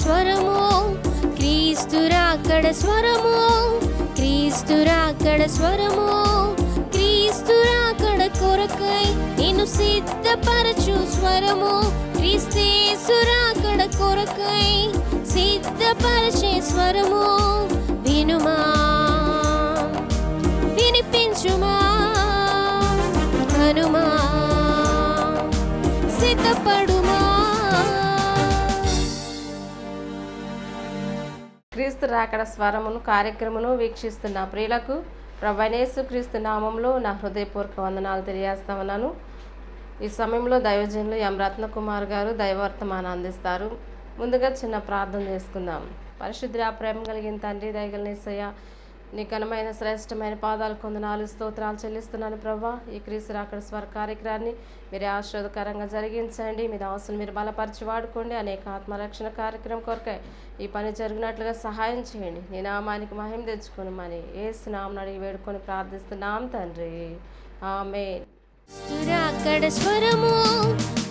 స్వరము, క్రీస్తు రాకడ స్వరము, క్రీస్తు రాకడ స్వరము, క్రీస్తు రాకడ కొరకై నిన్ను సిద్ధపరచు స్వరము, క్రీస్తేసు రాకడ కొరకై సిద్ధపరచే స్వరము. వినుమా, వినిపించుమా, కనుమా, సిద్ధపడుమా. క్రీస్తు రాకడ స్వరమును కార్యక్రమను వీక్షిస్తున్న ప్రియులకు ప్రభువైన యేసుక్రీస్తు నామంలో నా హృదయపూర్వక వందనాలు తెలియజేస్తా ఉన్నాను. ఈ సమయంలో దైవజనులు ఎం రత్నకుమార్ గారు దైవవర్తమానం అందిస్తారు. ముందుగా చిన్న ప్రార్థన చేసుకుందాం. పరిశుద్ధ ప్రేమ కలిగిన తండ్రి, దయగల యేసయ్య, నీ ఘనమైన శ్రేష్టమైన పాదాలు కొందనాలు స్తోత్రాలు చెల్లిస్తున్నాను ప్రభా. ఈ క్రీస్తు రాకడ స్వర కార్యక్రమాన్ని మీరే ఆశీర్వాదకరంగా జరిగించండి. మీ దాసులు మీరు బలపరిచి వాడుకోండి. అనేక ఆత్మరక్షణ కార్యక్రమం కొరకై ఈ పని జరిగినట్లుగా సహాయం చేయండి. నీ నామానికి మహిమ తెచ్చుకొని మని యేసు నామమున అడిగి వేడుకొని ప్రార్థిస్తున్నాం తండ్రి, ఆమేన్. రాకడ స్వరము,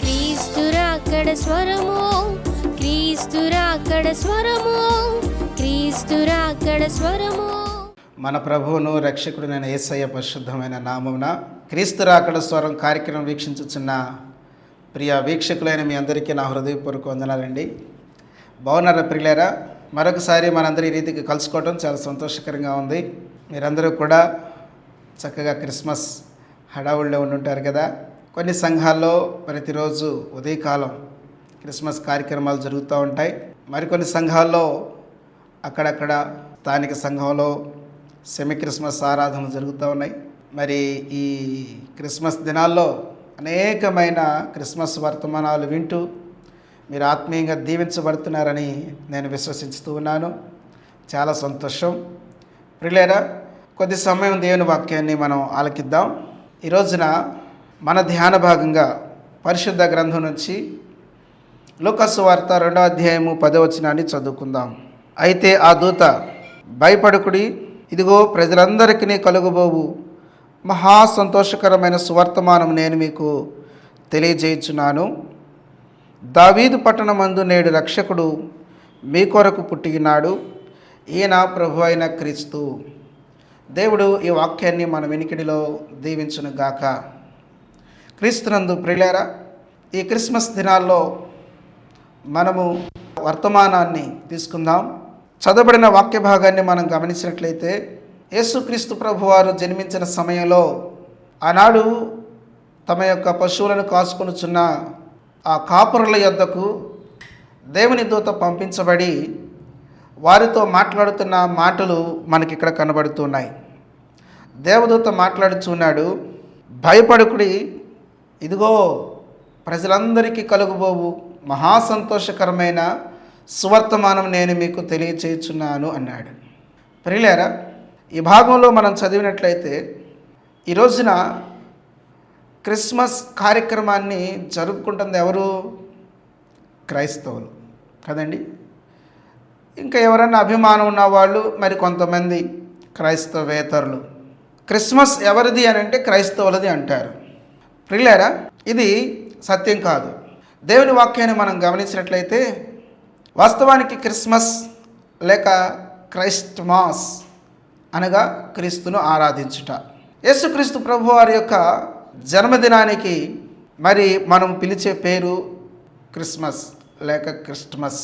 క్రీస్తు రాకడ స్వరము, క్రీస్తు రాకడ స్వరము, క్రీస్తు రాకడ స్వరము. మన ప్రభువును రక్షకుడునైన యేసయ్య పరిశుద్ధమైన నామమున క్రీస్తు రాకడ స్వరం కార్యక్రమం వీక్షించుచున్న ప్రియ వీక్షకులైన మీ అందరికీ నా హృదయపూర్వక వందనాలండి. బాగున్నారా ప్రియులారా? మరొకసారి మనందరి ఈ రీతికి కలుసుకోవడం చాలా సంతోషకరంగా ఉంది. మీరందరూ కూడా చక్కగా క్రిస్మస్ హడావుల్లో ఉండుంటారు కదా. కొన్ని సంఘాల్లో ప్రతిరోజు ఉదయకాలం క్రిస్మస్ కార్యక్రమాలు జరుగుతూ ఉంటాయి. మరికొన్ని సంఘాల్లో అక్కడక్కడ స్థానిక సంఘంలో సెమీ క్రిస్మస్ ఆరాధనలు జరుగుతూ ఉన్నాయి. మరి ఈ క్రిస్మస్ దినాల్లో అనేకమైన క్రిస్మస్ వర్తమానాలు వింటూ మీరు ఆత్మీయంగా దీవించబడుతున్నారని నేను విశ్వసిస్తూ ఉన్నాను. చాలా సంతోషం. ప్రియులారా, కొద్ది సమయం దేవుని వాక్యాన్ని మనం ఆలకిద్దాం. ఈ రోజున మన ధ్యాన భాగంగా పరిశుద్ధ గ్రంథం నుంచి లూకాసు వార్త 2వ అధ్యాయము 10వ వచనాన్ని చదువుకుందాం. అయితే ఆ దూత, భయపడకుడి, ఇదిగో ప్రజలందరికీ కలుగబోవు మహా సంతోషకరమైన సువర్తమానం నేను మీకు తెలియజేయుచున్నాను. దావీదు పట్టణమందు నేడు రక్షకుడు మీ కొరకు పుట్టినాడు, ఈయన ప్రభు అయిన క్రీస్తు. దేవుడు ఈ వాక్యాన్ని మన వెనికిడిలో దీవించును గాక. క్రీస్తునందు ప్రియులారా, ఈ క్రిస్మస్ దినాల్లో మనము వర్తమానాన్ని తీసుకుందాం. చదవబడిన వాక్య భాగాన్ని మనం గమనించినట్లయితే, యేసుక్రీస్తు ప్రభువారు జన్మించిన సమయంలో ఆనాడు తమ యొక్క పశువులను కాసుకొనుచున్న ఆ కాపురుల యొద్దకు దేవుని దూత పంపించబడి వారితో మాట్లాడుతున్న మాటలు మనకి ఇక్కడ కనబడుతున్నాయి. దేవదూత మాట్లాడుచున్నాడు, భయపడకుడి, ఇదిగో ప్రజలందరికీ కలుగుబోవు మహా సంతోషకరమైన సువర్తమానం నేను మీకు తెలియచేయుచున్నాను అన్నాడు. ప్రియులారా, ఈ భాగంలో మనం చదివినట్లయితే ఈ రోజున క్రిస్మస్ కార్యక్రమాన్ని జరుపుకుంటుంది ఎవరు? క్రైస్తవులు కదండి. ఇంకా ఎవరైనా అభిమానం ఉన్నవాళ్ళు మరి కొంతమంది క్రైస్తవేతరులు. క్రిస్మస్ ఎవరిది అని అంటే క్రైస్తవులది అంటారు. ప్రియులారా, ఇది సత్యం కాదు. దేవుని వాక్యాన్ని మనం గమనించినట్లయితే వాస్తవానికి క్రిస్మస్ లేక క్రైస్ట్మాస్ అనగా క్రీస్తును ఆరాధించుట. యేసుక్రీస్తు ప్రభు వారి యొక్క జన్మదినానికి మరి మనం పిలిచే పేరు క్రిస్మస్ లేక క్రిస్టమస్,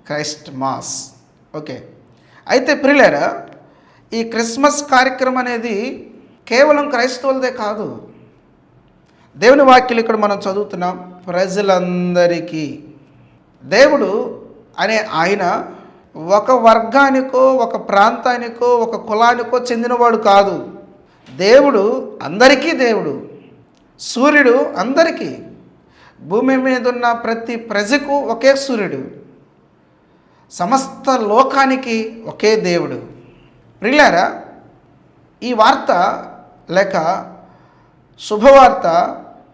క్రైస్ట్మాస్. ఓకే. అయితే ప్రియులారా, ఈ క్రిస్మస్ కార్యక్రమం అనేది కేవలం క్రైస్తవులదే కాదు. దేవుని వాక్యాలు ఇక్కడ మనం చదువుతున్నాం, ప్రజలందరికీ. దేవుడు అనే ఆయన ఒక వర్గానికో ఒక ప్రాంతానికో ఒక కులానికో చెందినవాడు కాదు. దేవుడు అందరికీ దేవుడు. సూర్యుడు అందరికీ, భూమి మీద ఉన్న ప్రతి ప్రజకు ఒకే సూర్యుడు, సమస్త లోకానికి ఒకే దేవుడు. ప్రియులారా, ఈ వార్త లేక శుభవార్త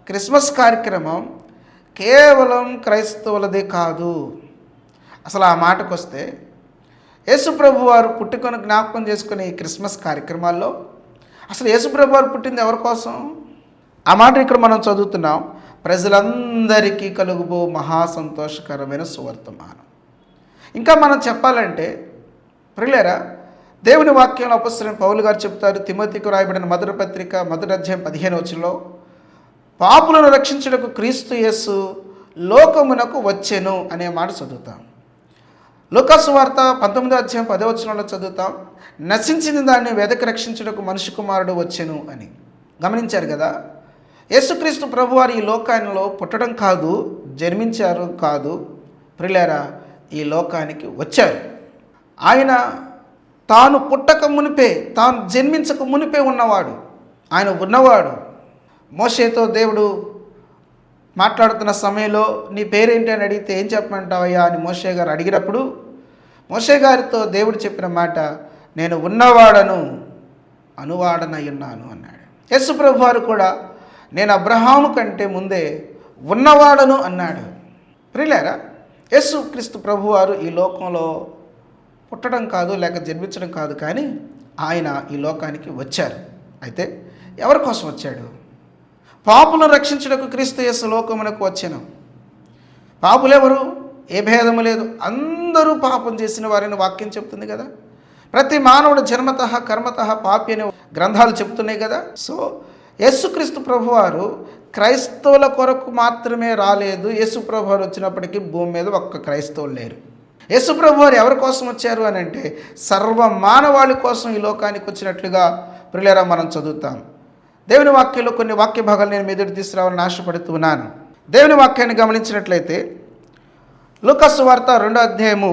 క్రిస్మస్ కార్యక్రమం కేవలం క్రైస్తవులదే కాదు. అసలు ఆ మాటకు వస్తే యేసుప్రభు వారు పుట్టుకను జ్ఞాపకం చేసుకునే ఈ క్రిస్మస్ కార్యక్రమాల్లో అసలు యేసుప్రభు వారు పుట్టింది ఎవరి కోసం? ఆ మాట ఇక్కడ మనం చదువుతున్నాం, ప్రజలందరికీ కలుగుబో మహా సంతోషకరమైన సువర్తమానం. ఇంకా మనం చెప్పాలంటే ప్రియులారా, దేవుని వాక్యంలో అపొస్తలుడైన పౌలు గారు చెప్తారు, తిమోతికి రాయబడిన మొదటి పత్రిక 1వ అధ్యాయం 15వ వచనంలో, పాపులను రక్షించుటకు క్రీస్తు యేసు లోకమునకు వచ్చెను అనే మాట చదువుతాం. లూకాసు వార్త 19వ అధ్యాయం 10వ వచనంలో చదువుతాం, నశించిన దాన్ని వెదకి రక్షించుటకు మనుష్య కుమారుడు వచ్చెను అని. గమనించారు కదా, యేసుక్రీస్తు ప్రభువారు ఈ లోకాలలో పుట్టడం కాదు, జన్మించారు కాదు ప్రియులారా, ఈ లోకానికి వచ్చారు. ఆయన తాను పుట్టక మునిపే, తాను జన్మించక మునిపే ఉన్నవాడు, ఆయన ఉన్నవాడు. మోషేతో దేవుడు మాట్లాడుతున్న సమయంలో నీ పేరేంటి అని అడిగితే ఏం చెప్పమంటావయ్యా అని మోషే గారు అడిగినప్పుడు మోషే గారితో దేవుడు చెప్పిన మాట, నేను ఉన్నవాడను అనువాడనై ఉన్నాను అన్నాడు. యేసు ప్రభు వారు కూడా నేను అబ్రహాము కంటే ముందే ఉన్నవాడను అన్నాడు. ప్రియులారా, యేసు క్రీస్తు ప్రభువారు ఈ లోకంలో పుట్టడం కాదు, లేక జన్మించడం కాదు, కానీ ఆయన ఈ లోకానికి వచ్చారు. అయితే ఎవరి కోసం వచ్చాడు? పాపులను రక్షించుటకు క్రీస్తు యేసు లోకమునకు వచ్చాను. పాపులెవరు? ఏ భేదము లేదు, అందరూ పాపం చేసిన వారిని వాక్యం చెప్తుంది కదా. ప్రతి మానవుడు జన్మతః కర్మతః పాపి అనే గ్రంథాలు చెప్తున్నాయి కదా. సో యేసుక్రీస్తు ప్రభువారు క్రైస్తవుల కొరకు మాత్రమే రాలేదు. యేసు ప్రభువారు వచ్చినప్పటికీ భూమి మీద ఒక్క క్రైస్తవులు లేరు. యేసు ప్రభువారు ఎవరి కోసం వచ్చారు అని అంటే సర్వ మానవాళి కోసం ఈ లోకానికి వచ్చినట్లుగా ప్రియులారా మనం చదువుతాం. దేవుని వాక్యంలో కొన్ని వాక్య భాగాలు నేను మెదడు తీసుకురావాలని ఆశపడుతున్నాను. దేవుని వాక్యాన్ని గమనించినట్లయితే లూకాసు వార్త 2వ అధ్యాయము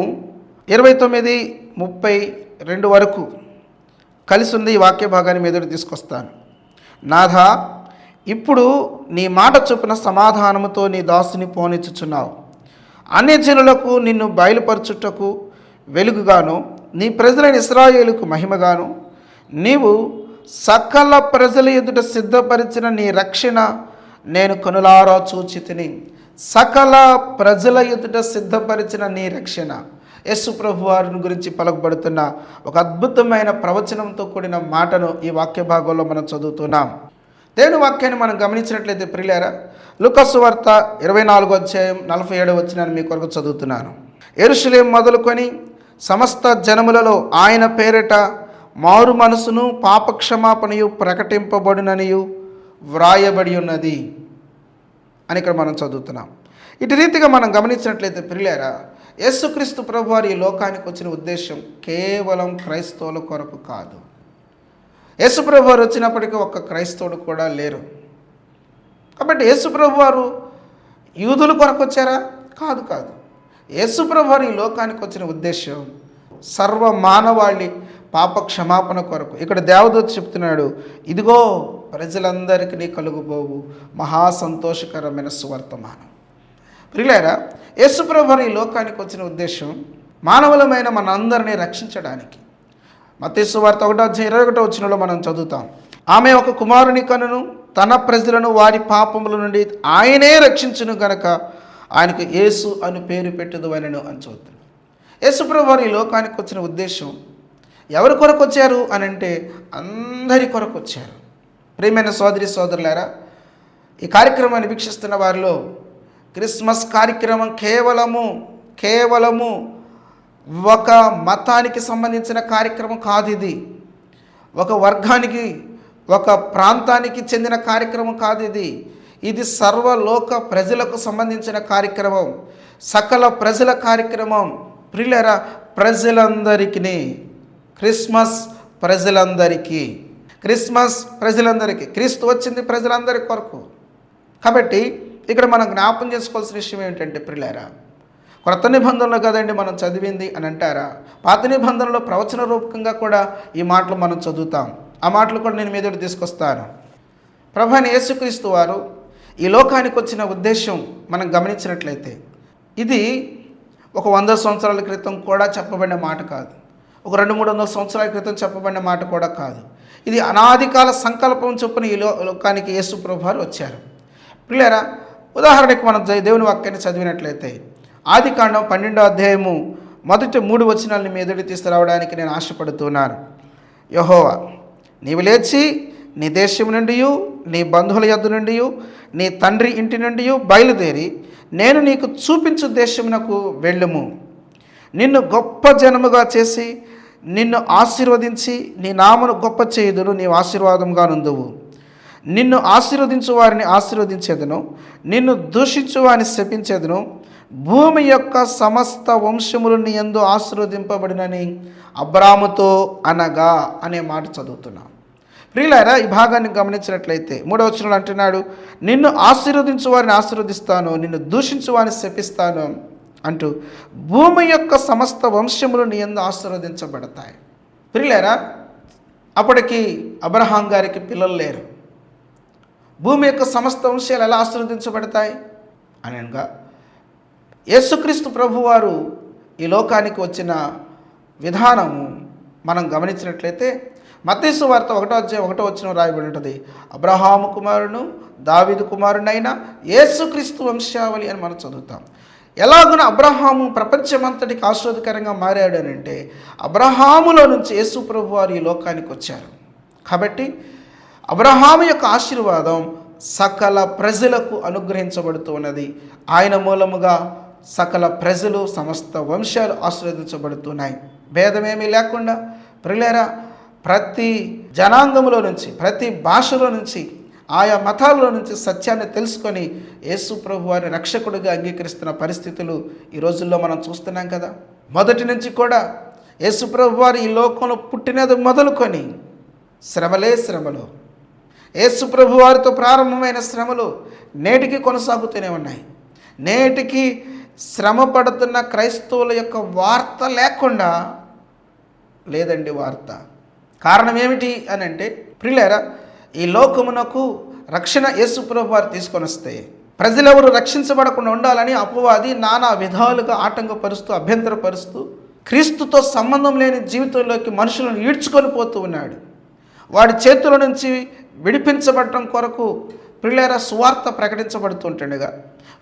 29-32 వరకు కలిసి ఉంది. ఈ వాక్య భాగాన్ని మెదడు తీసుకొస్తాను. నాథా, ఇప్పుడు నీ మాట చొప్పున సమాధానముతో నీ దాసుని పోనిచ్చుచున్నావు. అన్యజనులకు నిన్ను బయలుపరచుటకు వెలుగుగాను, నీ ప్రజలైన ఇశ్రాయేలుకు మహిమగాను, నీవు సకల ప్రజల ఎదుట సిద్ధపరిచిన నీ రక్షణ నేను కనులారా చూచితిని. సకల ప్రజల ఎదుట సిద్ధపరిచిన నీ రక్షణ. యేసు ప్రభు వారిని గురించి పలుకబడుతున్న ఒక అద్భుతమైన ప్రవచనంతో కూడిన మాటను ఈ వాక్య భాగంలో మనం చదువుతున్నాం. దేవుని వాక్యాన్ని మనం గమనించినట్లయితే ప్రియులారా, లూకాసు వార్త 24వ అధ్యాయం 47వ వచనాన్ని మీ కొరకు చదువుతున్నాను. యెరూషలేము మొదలుకొని సమస్త జనములలో ఆయన పేరిట మారు మనసును పాపక్షమాపణయు ప్రకటింపబడుననియు వ్రాయబడి ఉన్నది అని ఇక్కడ మనం చదువుతున్నాం. ఇటు రీతిగా మనం గమనించినట్లయితే ప్రియులారా, యేసుక్రీస్తు ప్రభువారు ఈ లోకానికి వచ్చిన ఉద్దేశం కేవలం క్రైస్తవుల కొరకు కాదు. యేసు ప్రభువారు వచ్చినప్పటికీ ఒక్క క్రైస్తవుడు కూడా లేరు. కాబట్టి యేసు ప్రభువారు యూదుల కొరకు వచ్చారా? కాదు. యేసు ప్రభువారు ఈ లోకానికి వచ్చిన ఉద్దేశం సర్వ మానవాళి పాప క్షమాపణ కొరకు. ఇక్కడ దేవదూత చెప్తున్నాడు, ఇదిగో ప్రజలందరికీ కలుగుబోవు మహా సంతోషకరమైన సువర్తమానం. ప్రియులారా, యేసు ప్రభువారు ఈ లోకానికి వచ్చిన ఉద్దేశం మానవులమైన మనందరినీ రక్షించడానికి. మత్తయి సువార్త 1వ అధ్యాయం 21వ వచనంలో మనం చదువుతాం, ఆమె ఒక కుమారుని కనును, తన ప్రజలను వారి పాపముల నుండి ఆయనే రక్షించును గనక ఆయనకు యేసు అని పేరు పెట్టుదు అని చదువుతాం. యేసు ప్రభువారు ఈ లోకానికి వచ్చిన ఉద్దేశం ఎవరి కొరకు వచ్చారు అని అంటే అందరి కొరకు వచ్చారు. ప్రియమైన సోదరి సోదరులారా, ఈ కార్యక్రమాన్ని వీక్షిస్తున్న వారిలో క్రిస్మస్ కార్యక్రమం కేవలము ఒక మతానికి సంబంధించిన కార్యక్రమం కాదు. ఇది ఒక వర్గానికి, ఒక ప్రాంతానికి చెందిన కార్యక్రమం కాదు. ఇది సర్వలోక ప్రజలకు సంబంధించిన కార్యక్రమం, సకల ప్రజల కార్యక్రమం. ప్రియులారా, ప్రజలందరికీ క్రిస్మస్, ప్రజలందరికీ క్రీస్తు వచ్చింది ప్రజలందరి కొరకు. కాబట్టి ఇక్కడ మనం జ్ఞాపం చేసుకోవాల్సిన విషయం ఏంటంటే ప్రియులారా, కొత్త నిబంధనలో కదండి మనం చదివింది అని అంటారా? పాత నిబంధనలో ప్రవచన రూపకంగా కూడా ఈ మాటలు మనం చదువుతాం. ఆ మాటలు కూడా నేను మీదకి తీసుకొస్తాను. ప్రభువైన యేసుక్రీస్తు వారు ఈ లోకానికి వచ్చిన ఉద్దేశం మనం గమనించినట్లయితే ఇది ఒక 100 సంవత్సరాల క్రితం కూడా చెప్పబడిన మాట కాదు, ఒక 200-300 సంవత్సరాల క్రితం చెప్పబడిన మాట కూడా కాదు. ఇది అనాదికాల సంకల్పం చొప్పున ఈ లోకానికి యేసు ప్రభువారు వచ్చారు. ప్రియులారా, ఉదాహరణకి మనం దేవుని వాక్యాన్ని చదివినట్లయితే ఆదికాండం 12వ అధ్యాయము మొదటి 3 వచనాలను మీ ఎదుటి తీసుకురావడానికి నేను ఆశపడుతున్నాను. యెహోవా, నీవు లేచి నీ దేశం నుండి, నీ బంధువుల యొద్ద నుండి, నీ తండ్రి ఇంటి నుండి బయలుదేరి నేను నీకు చూపించు దేశమునకు వెళ్ళుము. నిన్ను గొప్ప జనముగా చేసి నిన్ను ఆశీర్వదించి నీ నామను గొప్ప చేయుదును, నీవు ఆశీర్వాదంగా నుందువు. నిన్ను ఆశీర్వదించు వారిని ఆశీర్వదించేదను, నిన్ను దూషించు వారిని శపించేదను. భూమి యొక్క సమస్త వంశములు నీ యందు ఆశీర్వదింపబడినని అబ్రాముతో అనగా అనే మాట చదువుతున్నాం. ప్రియులారా, ఈ భాగాన్ని గమనించినట్లయితే 3వ వచనంలో అంటున్నాడు, నిన్ను ఆశీర్వదించు వారిని ఆశీర్వదిస్తాను, నిన్ను దూషించు వారిని శపిస్తాను అంటూ భూమి యొక్క సమస్త వంశములు నీ యందు ఆశీర్వదించబడతాయి. ప్రియులారా, అప్పటికి అబ్రహాం గారికి పిల్లలు లేరు. భూమి యొక్క సమస్త వంశాలు ఎలా ఆశీర్వదించబడతాయి అనగా, యేసుక్రీస్తు ప్రభువారు ఈ లోకానికి వచ్చిన విధానము మనం గమనించినట్లయితే మత్తయి సువార్త 1:1 రాయబడి ఉంటుంది, అబ్రహాము కుమారును దావీదు కుమారునైన యేసుక్రీస్తు వంశావళి అని మనం చదువుతాం. ఎలాగున అబ్రహాము ప్రపంచమంతటికి ఆశీర్వాదకరంగా మారాడు అని అంటే అబ్రహాములో నుంచి యేసు ప్రభువారు ఈ లోకానికి వచ్చారు. కాబట్టి అబ్రహాము యొక్క ఆశీర్వాదం సకల ప్రజలకు అనుగ్రహించబడుతూ ఉన్నది. ఆయన మూలముగా సకల ప్రజలు సమస్త వంశాలు ఆశీర్వదించబడుతున్నాయి. భేదమేమీ లేకుండా ప్రియులారా, ప్రతి జనాంగంలో నుంచి, ప్రతి భాషలో నుంచి, ఆయా మతాల్లో నుంచి సత్యాన్ని తెలుసుకొని యేసు ప్రభు వారిని రక్షకుడిగా అంగీకరిస్తున్న పరిస్థితులు ఈ రోజుల్లో మనం చూస్తున్నాం కదా. మొదటి నుంచి కూడా యేసు ప్రభు వారు ఈ లోకంలో పుట్టినది మొదలుకొని శ్రమలే శ్రమలు, యేసు ప్రభు వారితో ప్రారంభమైన శ్రమలు నేటికి కొనసాగుతూనే ఉన్నాయి. నేటికి శ్రమ పడుతున్న క్రైస్తవుల యొక్క వార్త లేకుండా లేదండి వార్త. కారణం ఏమిటి అని అంటే ప్రియులారా, ఈ లోకమునకు రక్షణ యేసు ప్రభు వారు తీసుకొని వస్తే ప్రజలెవరు రక్షించబడకుండా ఉండాలని అపవాది నానా విధాలుగా ఆటంకపరుస్తూ అభ్యంతరపరుస్తూ క్రీస్తుతో సంబంధం లేని జీవితంలోకి మనుషులను ఈడ్చుకొని పోతూ ఉన్నాడు. వాడి చేతుల నుంచి విడిపించబడటం కొరకు ప్రియులారా సువార్త ప్రకటించబడుతుంటుండగా,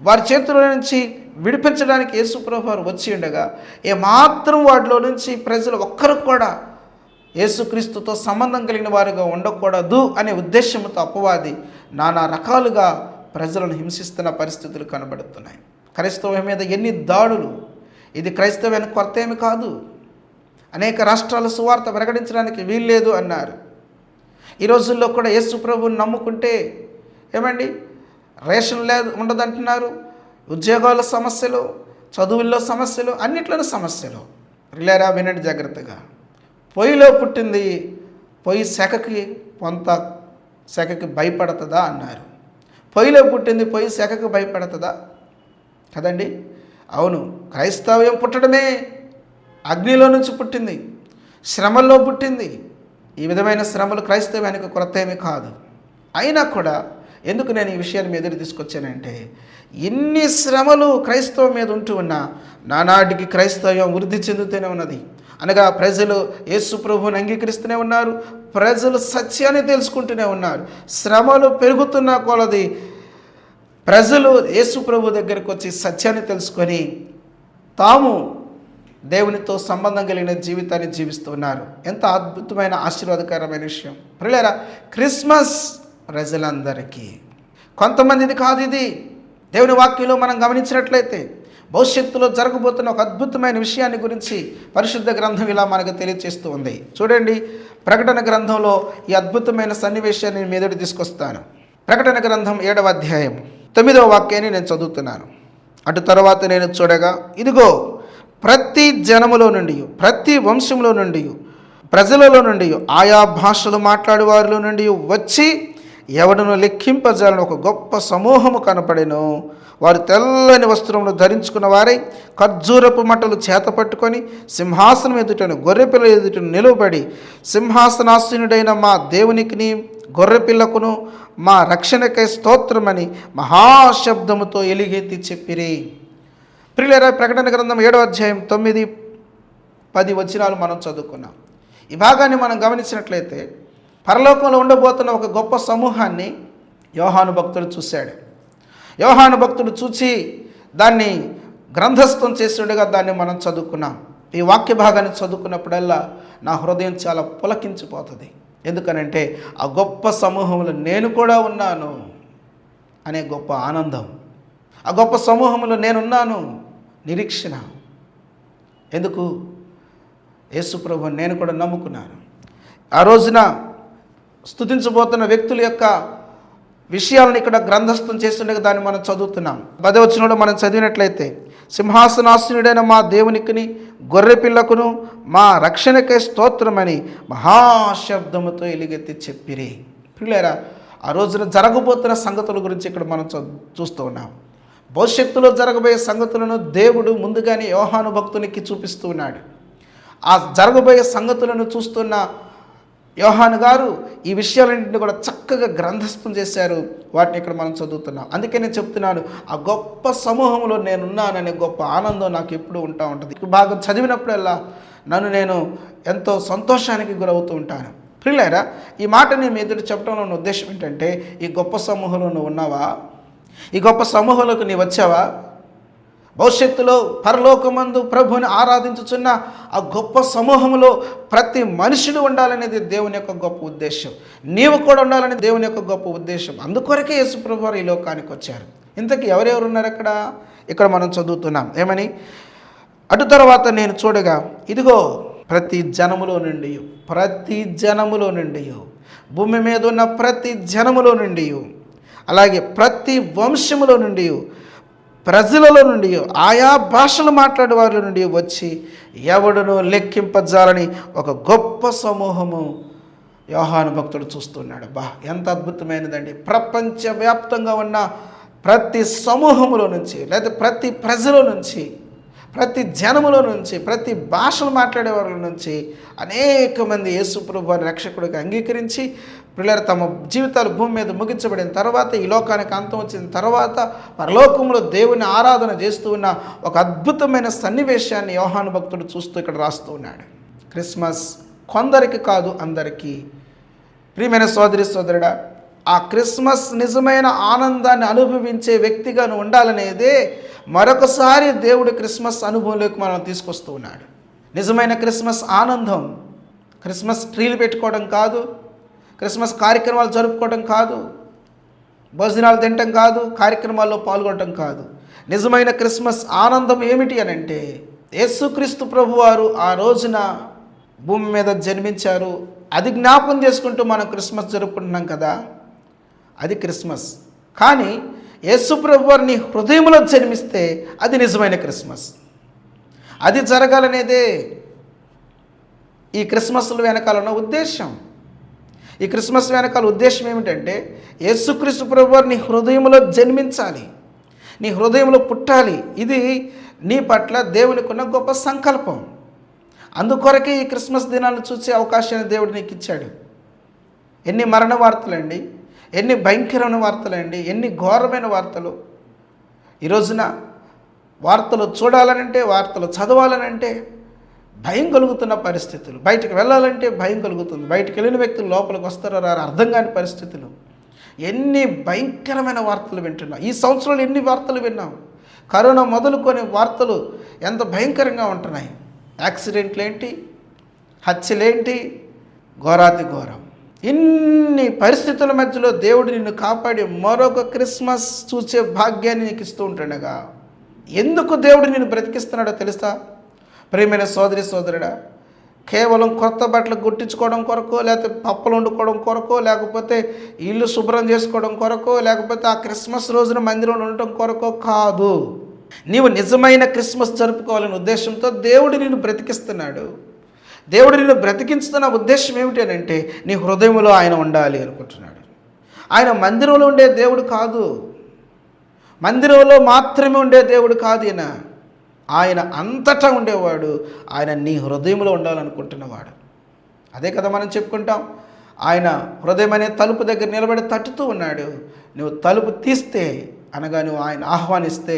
వారి చేతుల నుంచి విడిపించడానికి యేసు ప్రభు వారు వచ్చి ఉండగా ఏమాత్రం వాటిలో నుంచి ప్రజలు ఒక్కరు కూడా యేసుక్రీస్తుతో సంబంధం కలిగిన వారుగా ఉండకూడదు అనే ఉద్దేశంతో అపవాది నానా రకాలుగా ప్రజలను హింసిస్తున్న పరిస్థితులు కనబడుతున్నాయి. క్రైస్తవం మీద ఎన్ని దాడులు! ఇది క్రైస్తవానికి కొత్త ఏమి కాదు. అనేక రాష్ట్రాల సువార్త ప్రకటించడానికి వీల్లేదు అన్నారు. ఈ రోజుల్లో కూడా యేసు ప్రభువుని నమ్ముకుంటే ఏమండి రేషన్ లేదు ఉండదంటున్నారు, ఉద్యోగాల సమస్యలు, చదువుల్లో సమస్యలు, అన్నిట్లోనూ సమస్యలు. రిలేరా, వినండి జాగ్రత్తగా. పొయ్యిలో పుట్టింది పొయ్యి సెకకి కొంత సెకకి భయపడుతుందా అన్నారు. పొయ్యిలో పుట్టింది పొయ్యి సెకకి భయపడుతుందా? కదండి. అవును, క్రైస్తవ్యం పుట్టడమే అగ్నిలో నుంచి పుట్టింది, శ్రమల్లో పుట్టింది. ఈ విధమైన శ్రమలు క్రైస్తవ్యానికి కొరత ఏమీ కాదు. అయినా కూడా ఎందుకు నేను ఈ విషయాన్ని మీ ఎదురు తీసుకొచ్చానంటే, ఇన్ని శ్రమలు క్రైస్తవం మీద ఉంటూ ఉన్నా నానాటికి క్రైస్తవ్యం వృద్ధి చెందుతూనే ఉన్నది. అనగా ప్రజలు యేసు ప్రభువుని అంగీకరిస్తూనే ఉన్నారు, ప్రజలు సత్యాన్ని తెలుసుకుంటూనే ఉన్నారు. శ్రమలు పెరుగుతున్న కొలది ప్రజలు యేసు ప్రభు దగ్గరికి వచ్చి సత్యాన్ని తెలుసుకొని తాము దేవునితో సంబంధం కలిగిన జీవితాన్ని జీవిస్తున్నారు. ఎంత అద్భుతమైన ఆశీర్వాదకరమైన విషయం ప్రియులారా. క్రిస్మస్ ప్రజలందరికీ, కొంతమందిది కాదు. ఇది దేవుని వాక్యంలో మనం గమనించినట్లయితే భవిష్యత్తులో జరగబోతున్న ఒక అద్భుతమైన విషయాన్ని గురించి పరిశుద్ధ గ్రంథం ఇలా మనకు తెలియజేస్తూ ఉంది. చూడండి, ప్రకటన గ్రంథంలో ఈ అద్భుతమైన సన్నివేశాన్ని మీ ఎదురు తీసుకొస్తాను. ప్రకటన గ్రంథం 7వ అధ్యాయం 9వ వాక్యాన్ని నేను చదువుతున్నాను. అటు తర్వాత నేను చూడగా, ఇదిగో ప్రతి జనములో నుండి, ప్రతి వంశంలో నుండి, ప్రజలలో నుండి, ఆయా భాషలు మాట్లాడే వారిలో నుండి వచ్చి ఎవడను లెక్కింపజాలని ఒక గొప్ప సమూహము కనపడెను. వారు తెల్లని వస్త్రములు ధరించుకున్న వారై ఖర్జూరపు మట్టలు చేత పట్టుకొని సింహాసనం ఎదుటను గొర్రెపిల్ల ఎదుటను నిలువబడి సింహాసనాసీనుడైన మా దేవునికిని గొర్రెపిల్లకును మా రక్షణకై స్తోత్రమని మహాశబ్దముతో ఎలుగెత్తి చెప్పిరి. ప్రియులారా, ప్రకటన గ్రంథం 7వ అధ్యాయం 9-10 వచనాలు మనం చదువుకున్నాం. ఈ భాగాన్ని మనం గమనించినట్లయితే పరలోకంలో ఉండబోతున్న ఒక గొప్ప సమూహాన్ని యోహాను భక్తుడు చూశాడు. యోహాను భక్తుడు చూచి దాన్ని గ్రంథస్థం చేస్తుండగా దాన్ని మనం చదువుకున్నాం. ఈ వాక్య భాగాన్ని చదువుకున్నప్పుడల్లా నా హృదయం చాలా పులకించిపోతుంది. ఎందుకనంటే ఆ గొప్ప సమూహంలో నేను కూడా ఉన్నాను అనే గొప్ప ఆనందం, ఆ గొప్ప సమూహంలో నేనున్నాను నిరీక్షణ. ఎందుకు? యేసు ప్రభువుని నేను కూడా నమ్ముకున్నాను. ఆ రోజున స్తుతించబోతున్న వ్యక్తుల యొక్క విషయాలను ఇక్కడ గ్రంథస్థం చేస్తుండగా దాన్ని మనం చదువుతున్నాం. 10వ వచనంలో మనం చదివినట్లయితే, సింహాసనాసీనుడైన మా దేవునికిని గొర్రె పిల్లకును మా రక్షణకై స్తోత్రమని మహాశబ్దముతో ఎలుగెత్తి చెప్పిరి. పిల్లరా, ఆ రోజున జరగబోతున్న సంగతుల గురించి ఇక్కడ మనం చూస్తూ ఉన్నాం. భవిష్యత్తులో జరగబోయే సంగతులను దేవుడు ముందుగానే యోహాను భక్తునికి చూపిస్తూ ఉన్నాడు. ఆ జరగబోయే సంగతులను చూస్తున్న యోహాను గారు ఈ విషయాలన్నింటినీ కూడా చక్కగా గ్రంథస్థం చేశారు. వాటిని ఇక్కడ మనం చదువుతున్నాం. అందుకే నేను చెప్తున్నాను, ఆ గొప్ప సమూహంలో నేనున్నాననే గొప్ప ఆనందం నాకు ఎప్పుడూ ఉంటా ఉంటుంది. ఈ భాగం చదివినప్పుడల్లా నేను ఎంతో సంతోషానికి గురవుతూ ఉంటాను. ప్రియులారా, ఈ మాట నేను ఎదురు చెప్పడంలో ఉన్న ఉద్దేశం ఏంటంటే, ఈ గొప్ప సమూహంలో నువ్వు ఉన్నావా? ఈ గొప్ప సమూహంలోకి నీవు వచ్చావా? భవిష్యత్తులో పరలోకమందు ప్రభువుని ఆరాధించుచున్న ఆ గొప్ప సమూహంలో ప్రతి మనుషుడు ఉండాలనేది దేవుని యొక్క గొప్ప ఉద్దేశం. నీవు కూడా ఉండాలని దేవుని యొక్క గొప్ప ఉద్దేశం. అందుకొరకే యేసు ప్రభు వారు ఈ లోకానికి వచ్చారు. ఇంతకీ ఎవరెవరు ఉన్నారు అక్కడ? ఇక్కడ మనం చదువుతున్నాం. ఏమని? అటు తర్వాత నేను చూడగా ఇదిగో ప్రతి జనములో నుండి భూమి మీద ఉన్న ప్రతి జనములో నుండి, అలాగే ప్రతి వంశములో నుండి, ప్రజలలో నుండి, ఆయా భాషలు మాట్లాడే వారి నుండి వచ్చి ఎవడును లెక్కింపజాలని ఒక గొప్ప సమూహము యోహాను భక్తుడు చూస్తున్నాడు. ఎంత అద్భుతమైనదండి! ప్రపంచవ్యాప్తంగా ఉన్న ప్రతి సమూహములో నుంచి, లేదా ప్రతి ప్రజల నుంచి, ప్రతి జనములో నుంచి, ప్రతి భాషలు మాట్లాడే వారి నుంచి అనేక మంది యేసు ప్రభువు వారి రక్షకుడిగా అంగీకరించి పిల్లలు తమ జీవితాలు భూమి మీద ముగించబడిన తర్వాత, ఈ లోకానికి అంతం వచ్చిన తర్వాత పరలోకంలో దేవుని ఆరాధన చేస్తూ ఉన్న ఒక అద్భుతమైన సన్నివేశాన్ని యోహాను భక్తుడు చూస్తూ ఇక్కడ రాస్తూ ఉన్నాడు. క్రిస్మస్ కొందరికి కాదు, అందరికీ. ప్రియమైన సోదరి సోదరుడా, ఆ క్రిస్మస్ నిజమైన ఆనందాన్ని అనుభవించే వ్యక్తిగా నువ్వు ఉండాలనేదే మరొకసారి దేవుడు క్రిస్మస్ అనుభవంలోకి మనం తీసుకొస్తూ ఉన్నాడు. నిజమైన క్రిస్మస్ ఆనందం క్రిస్మస్ ట్రీలు పెట్టుకోవడం కాదు, క్రిస్మస్ కార్యక్రమాలు జరుపుకోవడం కాదు, భోజనాలు తినటం కాదు, కార్యక్రమాల్లో పాల్గొనడం కాదు. నిజమైన క్రిస్మస్ ఆనందం ఏమిటి అని అంటే, యేసుక్రీస్తు ప్రభువారు ఆ రోజున భూమి మీద జన్మించారు. అది జ్ఞాపకం చేసుకుంటూ మనం క్రిస్మస్ జరుపుకుంటున్నాం కదా, అది క్రిస్మస్. కానీ యేసు ప్రభువారు నీ హృదయంలో జన్మిస్తే అది నిజమైన క్రిస్మస్. అది జరగాలనేదే ఈ క్రిస్మస్ల వెనకాల ఉన్న ఉద్దేశం. ఈ క్రిస్మస్ వెనకాల ఉద్దేశం ఏమిటంటే, యేసుక్రీస్తు ప్రభువారు నీ హృదయంలో జన్మించాలి, నీ హృదయంలో పుట్టాలి. ఇది నీ పట్ల దేవునికి ఉన్న గొప్ప సంకల్పం. అందుకొరకే ఈ క్రిస్మస్ దినాలను చూసే అవకాశాన్ని దేవుడు నీకు ఇచ్చాడు. ఎన్ని మరణ వార్తలండి, ఎన్ని భయంకరమైన వార్తలండి, ఎన్ని ఘోరమైన వార్తలు. ఈ రోజున వార్తలు చూడాలనంటే, వార్తలు చదవాలనంటే భయం కలుగుతున్న పరిస్థితులు. బయటకు వెళ్ళాలంటే భయం కలుగుతుంది. బయటకు వెళ్ళిన వ్యక్తులు లోపలికి వస్తారో రారు అర్థం కాని పరిస్థితులు. ఎన్ని భయంకరమైన వార్తలు వింటున్నాం. ఈ సంవత్సరంలో ఎన్ని వార్తలు విన్నాం. కరోనా మొదలుకొని వార్తలు ఎంత భయంకరంగా ఉంటున్నాయి. యాక్సిడెంట్లు ఏంటి, హత్యలేంటి, ఘోరాతి ఘోరం. ఇన్ని పరిస్థితుల మధ్యలో దేవుడు నిన్ను కాపాడి మరొక క్రిస్మస్ చూసే భాగ్యాన్ని నీకు ఇస్తూ ఉంటుండగా ఎందుకు దేవుడు నిన్ను బ్రతికిస్తున్నాడో తెలుసా? ప్రియమైన సోదరి సోదరుడా, కేవలం కొత్త బట్టలు గుట్టించుకోవడం కొరకో, లేకపోతే పప్పులు వండుకోవడం కొరకో, లేకపోతే ఇల్లు శుభ్రం చేసుకోవడం కొరకో, లేకపోతే ఆ క్రిస్మస్ రోజున మందిరంలో ఉండటం కొరకో కాదు. నీవు నిజమైన క్రిస్మస్ జరుపుకోవాలనే ఉద్దేశంతో దేవుడు నిన్ను బ్రతికిస్తున్నాడు. దేవుడు నిన్ను బ్రతికించుతున్న ఉద్దేశం ఏమిటి అని అంటే, నీ హృదయంలో ఆయన ఉండాలి అనుకుంటున్నాడు. ఆయన మందిరంలో ఉండే దేవుడు కాదు, మందిరంలో మాత్రమే ఉండే దేవుడు కాదు. ఆయన అంతటా ఉండేవాడు. ఆయన నీ హృదయంలో ఉండాలనుకుంటున్నవాడు. అదే కదా మనం చెప్పుకుంటాం, ఆయన హృదయం అనే తలుపు దగ్గర నిలబడి తట్టుతూ ఉన్నాడు. నువ్వు తలుపు తీస్తే అనగా నువ్వు ఆయన ఆహ్వానిస్తే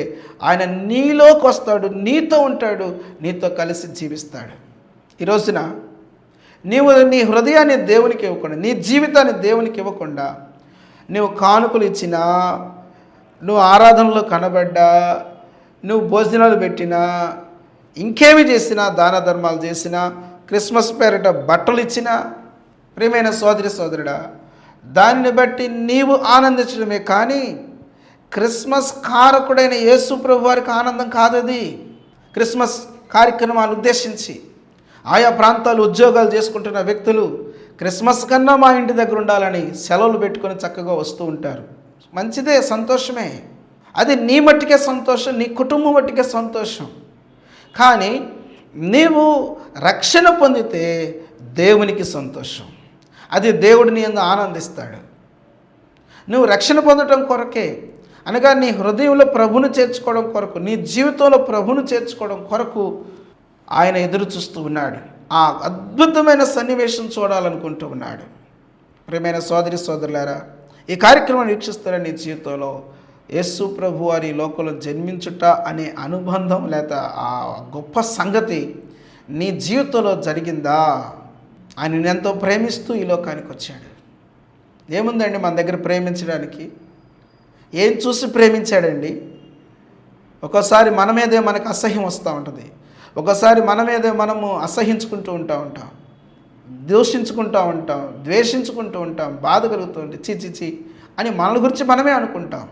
ఆయన నీలోకి వస్తాడు, నీతో ఉంటాడు, నీతో కలిసి జీవిస్తాడు. ఈ రోజున నీవు నీ హృదయాన్ని దేవునికి ఇవ్వకుండా, నీ జీవితాన్ని దేవునికి ఇవ్వకుండా, నువ్వు కానుకలు ఇచ్చినా, నువ్వు ఆరాధనలో కనబడ్డా, నువ్వు భోజనాలు పెట్టినా, ఇంకేమి చేసినా, దాన ధర్మాలు చేసినా, క్రిస్మస్ పేరిట బట్టలు ఇచ్చినా, ప్రియమైన సోదరి సోదరుడా, దాన్ని బట్టి నీవు ఆనందించడమే కానీ క్రిస్మస్ కారకుడైన యేసు ప్రభు వారికి ఆనందం కాదది. క్రిస్మస్ కార్యక్రమాలు ఉద్దేశించి ఆయా ప్రాంతాలు ఉద్యోగాలు చేసుకుంటున్న వ్యక్తులు క్రిస్మస్ కన్నా మా ఇంటి దగ్గర ఉండాలని సెలవులు పెట్టుకొని చక్కగా వస్తూ ఉంటారు. మంచిదే, సంతోషమే. అది నీ మట్టికే సంతోషం, నీ కుటుంబం మట్టికే సంతోషం. కానీ నీవు రక్షణ పొందితే దేవునికి సంతోషం, అది దేవుడిని యందు ఆనందిస్తాడు. నువ్వు రక్షణ పొందటం కొరకే, అనగా నీ హృదయంలో ప్రభును చేర్చుకోవడం కొరకు, నీ జీవితంలో ప్రభును చేర్చుకోవడం కొరకు ఆయన ఎదురు చూస్తూ ఉన్నాడు. ఆ అద్భుతమైన సన్నివేశం చూడాలనుకుంటూ ఉన్నాడు. ప్రియమైన సోదరి సోదరులారా, ఈ కార్యక్రమాన్ని వీక్షిస్తున్న నీ జీవితంలో యేసు ప్రభు వారి లోకంలో జన్మించుట అనే అనుబంధం లేదా ఆ గొప్ప సంగతి నీ జీవితంలో జరిగిందా? ఆయన ఎంతో ప్రేమిస్తూ ఈ లోకానికి వచ్చాడు. ఏముందండి మన దగ్గర ప్రేమించడానికి? ఏం చూసి ప్రేమించాడండి? ఒక్కోసారి మన మీదే మనకు అసహ్యం వస్తూ ఉంటుంది, ఒక్కోసారి మన మీదే మనము అసహించుకుంటూ ఉంటాం, దూషించుకుంటూ ఉంటాం, ద్వేషించుకుంటూ ఉంటాం, బాధ కలుగుతుంది, చీ అని మన గురించి మనమే అనుకుంటాం.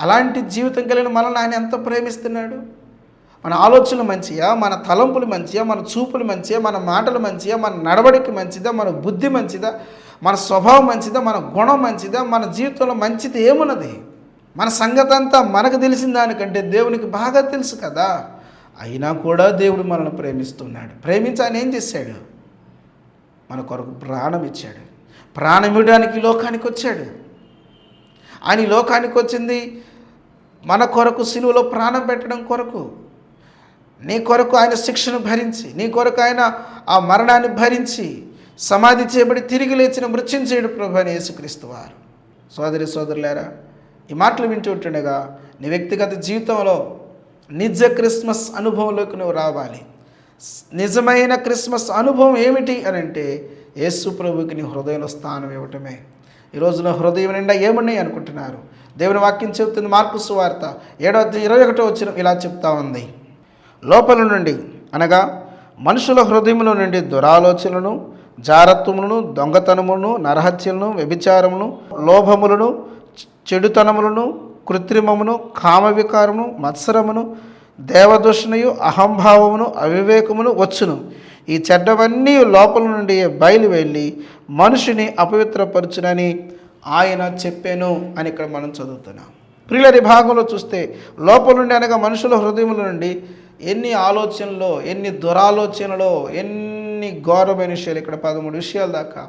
అలాంటి జీవితం కలిగిన మనల్ని ఆయన ఎంత ప్రేమిస్తున్నాడు. మన ఆలోచనలు మంచియా, మన తలంపులు మంచియా, మన చూపులు మంచియా, మన మాటలు మంచియా, మన నడవడిక మంచిదా, మన బుద్ధి మంచిదా, మన స్వభావం మంచిదా, మన గుణం మంచిదా, మన జీవితంలో మంచిది ఏమున్నది? మన సంగతి అంతా మనకు తెలిసిన దానికంటే దేవునికి బాగా తెలుసు కదా. అయినా కూడా దేవుడు మనల్ని ప్రేమిస్తున్నాడు. ప్రేమించి ఆయన ఏం చేశాడు? మన కొరకు ప్రాణం ఇచ్చాడు. ప్రాణం ఇవ్వడానికి లోకానికి వచ్చాడు. ఆయన ఈ లోకానికి వచ్చింది మన కొరకు, సిలువలో ప్రాణం పెట్టడం కొరకు. నీ కొరకు ఆయన శిక్షను భరించి, నీ కొరకు ఆయన ఆ మరణాన్ని భరించి సమాధి చేయబడి తిరిగి లేచిన మృత్యుంజయుడు ప్రభు అని యేసుక్రీస్తు వారు. సోదరి సోదరులారా, ఈ మాటలు వింటూ ఉంటుండగా నీ వ్యక్తిగత జీవితంలో నిజ క్రిస్మస్ అనుభవంలోకి నువ్వు రావాలి. నిజమైన క్రిస్మస్ అనుభవం ఏమిటి అని అంటే యేసు ప్రభుకి నీ హృదయంలో స్థానం ఇవ్వటమే. ఈ రోజున హృదయం నిండా ఏమున్నాయి అనుకుంటున్నారు? దేవుని వాక్యం చెబుతుంది. మార్కు సువార్త 7:21 ఇలా చెప్తా ఉంది. లోపల నుండి అనగా మనుషుల హృదయముల నుండి దురాలోచనలను, జారత్వములను, దొంగతనములను, నరహత్యలను, వ్యభిచారమును, లోభములను, చెడుతనములను, కృత్రిమమును, కామవికారమును, మత్సరమును, దేవదూషణయు, అహంభావమును, అవివేకమును వచ్చును. ఈ చెడ్డవన్నీ లోపల నుండి బయలు వెళ్ళి మనుషుని అపవిత్రపరచునని ఆయన చెప్పాను అని ఇక్కడ మనం చదువుతున్నాం. ప్రియుల భాగంలో చూస్తే లోపల నుండి అనగా మనుషుల హృదయముల నుండి ఎన్ని ఆలోచనలో, ఎన్ని దురాలోచనలో, ఎన్ని ఘోరమైన విషయాలు, ఇక్కడ 13 విషయాల దాకా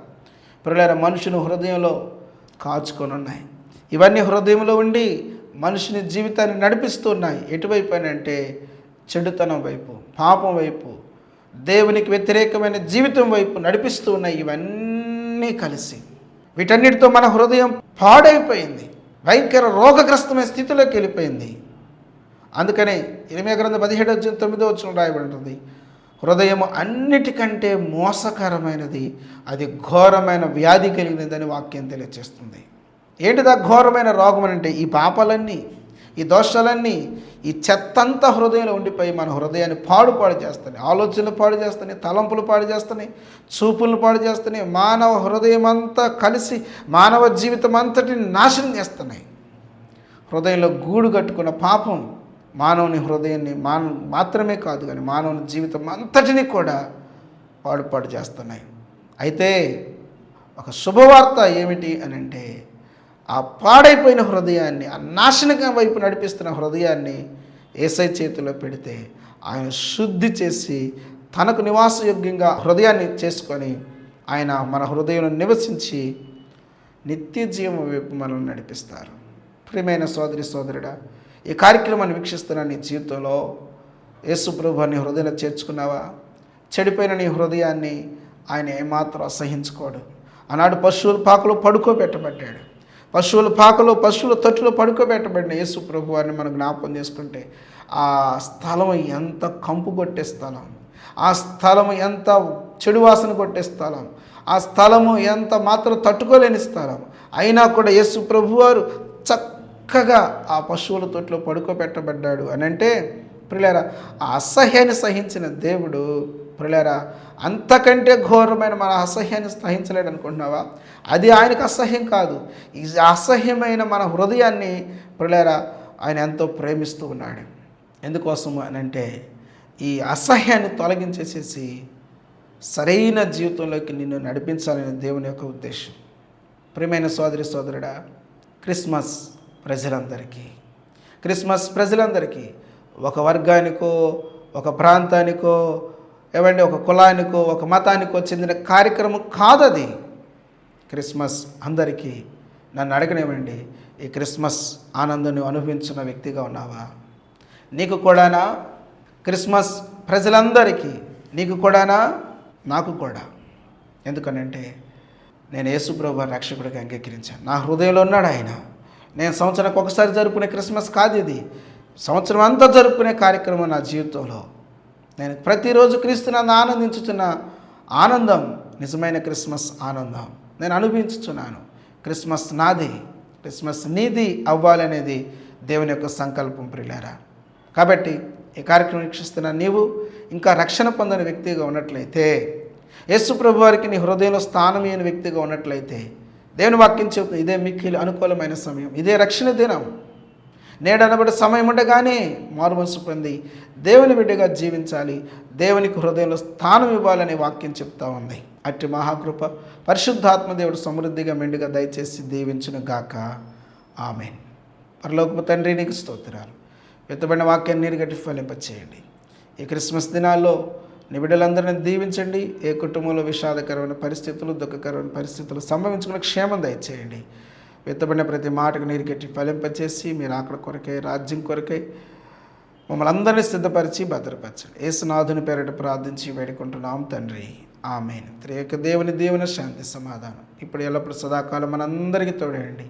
ప్రియుల మనుషుని హృదయంలో కాచుకొని ఉన్నాయి. ఇవన్నీ హృదయంలో ఉండి మనుషుని జీవితాన్ని నడిపిస్తున్నాయి. ఎటువైపు అని అంటే చెడుతనం వైపు, పాపం వైపు, దేవునికి వ్యతిరేకమైన జీవితం వైపు నడిపిస్తూ ఉన్నాయి. ఇవన్నీ కలిసి వీటన్నిటితో మన హృదయం పాడైపోయింది, భయంకర రోగగ్రస్తమైన స్థితిలోకి వెళ్ళిపోయింది. అందుకనే ఇర్మీయా గ్రంథం 17:9 రాయబడి ఉంటుంది, హృదయం అన్నిటికంటే మోసకరమైనది, అది ఘోరమైన వ్యాధి కలిగినదని వాక్యం తెలియజేస్తుంది. ఏంటిదా ఘోరమైన రోగం అంటే? ఈ పాపాలన్నీ, ఈ దోషాలన్నీ, ఈ చెత్తంతా హృదయంలో ఉండిపోయి మన హృదయాన్ని పాడు చేస్తున్నాయి. ఆలోచనలు పాడు చేస్తున్నాయి, తలంపులు పాడు చేస్తున్నాయి, చూపులను పాడు చేస్తున్నాయి. మానవ హృదయం అంతా కలిసి మానవ జీవితం అంతటిని నాశనం చేస్తున్నాయి. హృదయంలో గూడు కట్టుకున్న పాపం మానవుని హృదయాన్ని మాత్రమే కాదు కానీ మానవుని జీవితం అంతటిని కూడా పాడు చేస్తున్నాయి. అయితే ఒక శుభవార్త ఏమిటి అని అంటే, ఆ పాడైపోయిన హృదయాన్ని, ఆ నాశనకం వైపు నడిపిస్తున్న హృదయాన్ని యేసయ్య చేతిలో పెడితే ఆయన శుద్ధి చేసి తనకు నివాసయోగ్యంగా హృదయాన్ని చేసుకొని ఆయన మన హృదయంలో నివసించి నిత్య జీవం వైపు మనల్ని నడిపిస్తారు. ప్రియమైన సోదరి సోదరుడా, ఈ కార్యక్రమాన్ని వీక్షిస్తున్న నీ జీవితంలో యేసు ప్రభువుని హృదయంలో చేర్చుకున్నావా? చెడిపోయిన నీ హృదయాన్ని ఆయన ఏమాత్రం అసహించుకోడు. ఆనాడు పశువుల పాకలో పడుకోబెట్టబడ్డాడు. పశువుల తొట్టులో పడుకోబెట్టబడిన యేసు ప్రభు వారిని మనం జ్ఞాపకం చేసుకుంటే ఆ స్థలం ఎంత కంపు కొట్టే స్థలం, ఆ స్థలము ఎంత చెడు వాసన కొట్టే స్థలం, ఆ స్థలము ఎంత మాత్రం తట్టుకోలేని స్థలం. అయినా కూడా యేసు ప్రభువారు చక్కగా ఆ పశువుల తొట్టులో పడుకోబెట్టబడ్డాడు అని అంటే ప్రియులారా, ఆ అసహ్యాన్ని సహించిన దేవుడు ప్రియులారా అంతకంటే ఘోరమైన మన అసహ్యాన్ని సహించలేడు అనుకుంటున్నావా? అది ఆయనకు అసహ్యం కాదు. ఈ అసహ్యమైన మన హృదయాన్ని ప్రియులారా ఆయన ఎంతో ప్రేమిస్తూ ఉన్నాడు. ఎందుకోసము అని అంటే ఈ అసహ్యాన్ని తొలగించేసేసి సరైన జీవితంలోకి నిన్ను నడిపించాలని దేవుని యొక్క ఉద్దేశం. ప్రియమైన సోదరి సోదరుడా, క్రిస్మస్ ప్రజలందరికీ ఒక వర్గానికో, ఒక ప్రాంతానికో, ఒక కులానికో, ఒక మతానికో చెందిన కార్యక్రమం కాదది. క్రిస్మస్ అందరికీ. నన్ను అడగనివ్వండి, ఈ క్రిస్మస్ ఆనందాన్ని అనుభవించిన వ్యక్తిగా ఉన్నావా? నీకు కూడానా? క్రిస్మస్ ప్రజలందరికీ, నీకు కూడానా? నాకు కూడా. ఎందుకనంటే నేను యేసు ప్రభువుని రక్షకుడిగా అంగీకరించాను. నా హృదయంలో ఉన్నాడు ఆయన. నేను సంవత్సరానికి ఒకసారి జరుపుకునే క్రిస్మస్ కాదు ఇది, సంవత్సరం అంతా జరుపుకునే కార్యక్రమం నా జీవితంలో. నేను ప్రతిరోజు క్రీస్తునందు ఆనందించుతున్న ఆనందం నిజమైన క్రిస్మస్ ఆనందం నేను అనుభవించుచున్నాను. క్రిస్మస్ నాది, క్రిస్మస్ నీది అవ్వాలనేది దేవుని యొక్క సంకల్పం ప్రియులారా. కాబట్టి ఈ కార్యక్రమం వీక్షిస్తున్న నీవు ఇంకా రక్షణ పొందని వ్యక్తిగా ఉన్నట్లయితే, యేసు ప్రభు వారికి నీ హృదయంలో స్థానం లేని వ్యక్తిగా ఉన్నట్లయితే, దేవుని వాక్యం చెబుతుంది ఇదే మిక్కిలి అనుకూలమైన సమయం, ఇదే రక్షణ దినం. నేడనబడే సమయం ఉండగానే మారుమనసు పొంది దేవుని బిడ్డగా జీవించాలి, దేవునికి హృదయంలో స్థానం ఇవ్వాలనే వాక్యం చెప్తా ఉంది. అట్టి మహాకృప పరిశుద్ధాత్మ దేవుడు సమృద్ధిగా మెండుగా దయచేసి దీవించును గాక. ఆమేన్. పరలోకపు తండ్రి, నీకు స్తోత్రాలు. విత్తబడిన వాక్యాన్ని నీరు గట్టి ఫలింపచేయండి. ఈ క్రిస్మస్ దినాల్లో నీ బిడ్డలందరినీ దీవించండి. ఏ కుటుంబంలో విషాదకరమైన పరిస్థితులు, దుఃఖకరమైన పరిస్థితులు సంభవించుకున్న క్షేమం దయచేయండి. విత్తబడిన ప్రతి మాటకు నీరు గట్టి ఫలింపచేసి మీరు అక్కడ కొరకై, రాజ్యం కొరకై మమ్మల్ని అందరినీ సిద్ధపరిచి భద్రపరచండి. యేసునాథుని పేరిట ప్రార్థించి వేడుకుంటున్నాం తండ్రి. ఆమేన్. త్రియేక దేవుని శాంతి సమాధానం ఇప్పుడు ఎల్లప్పుడు సదాకాలం మనందరికీ తోడేయండి.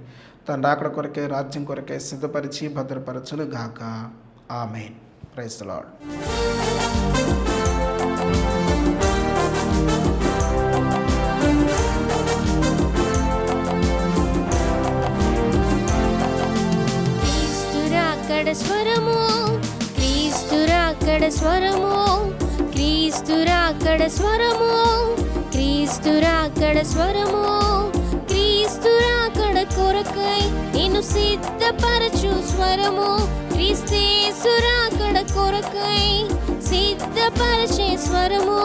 తన రాకడ కొరకే, రాజ్యం కొరకే సిద్ధపరిచి భద్రపరచును గాక. ఆమేన్. Praise the Lord. స్వరము, క్రీస్తురాకడ స్వరము, క్రీస్తురాకడ స్వరము, క్రీస్తురాకడ స్వరము, క్రీస్తురాకడ కొరకై నిన్ను సిద్ధపరచు స్వరము, క్రీస్తేసురాకడ కొరకై సిద్ధపరచే స్వరము.